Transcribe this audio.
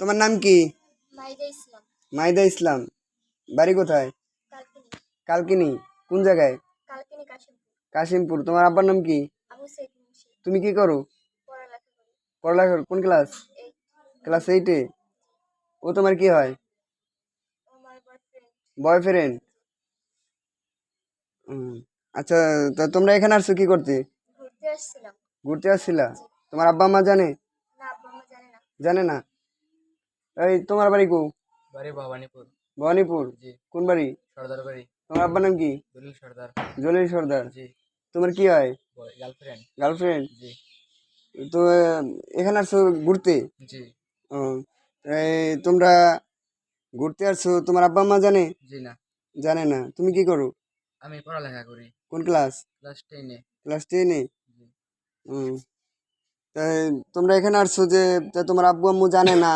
তোমার নাম কি? মাইদা ইসলাম। মাইদা ইসলাম। বাড়ি কোথায়? কালকিনি। কালকিনি। কোন জায়গায়? কালকিনি কাশিমপুর। কাশিমপুর। তোমার আব্বার নাম কি? আবু সৈয়দ মুন্সি। তুমি কি করো? পড়ালেখা করি। পড়ালেখা কোন ক্লাস? এই ক্লাস 8-এ। ও তোমার কি হয়? আমার বয়ফ্রেন্ড। বয়ফ্রেন্ড। আচ্ছা, তা তোমরা এখানে আসছো কি করতে? ঘুরতে আসছিলাম। ঘুরতে আসছিলা? জি। তোমার আব্বা আম্মা জানে? না, আব্বা আম্মা জানে না। জানে না? এই তোমার বাড়ি কো? বাড়ি ভবানীপুর। ভবানীপুর। জি। কোন বাড়ি? সর্দার বাড়ি। তোমার আব্বার নাম কি? দলিল সর্দার। জলিল সর্দার। জি। তোমার কি হয়? গার্লফ্রেন্ড। গার্লফ্রেন্ড। জি। তো এখানে আসছো ঘুরতে? জি। ও, তোমরা ঘুরতে আসছো, তোমার আব্বা আম্মা জানে? জি না। জানে না। তুমি কি করো? আমি পড়ালেখা করি কোন ক্লাস? ক্লাস 10-এ। ক্লাস 10-এ। জি। তাই তোমরা এখানে আসছো যে তা তোমার আব্বু আম্মু জানে না,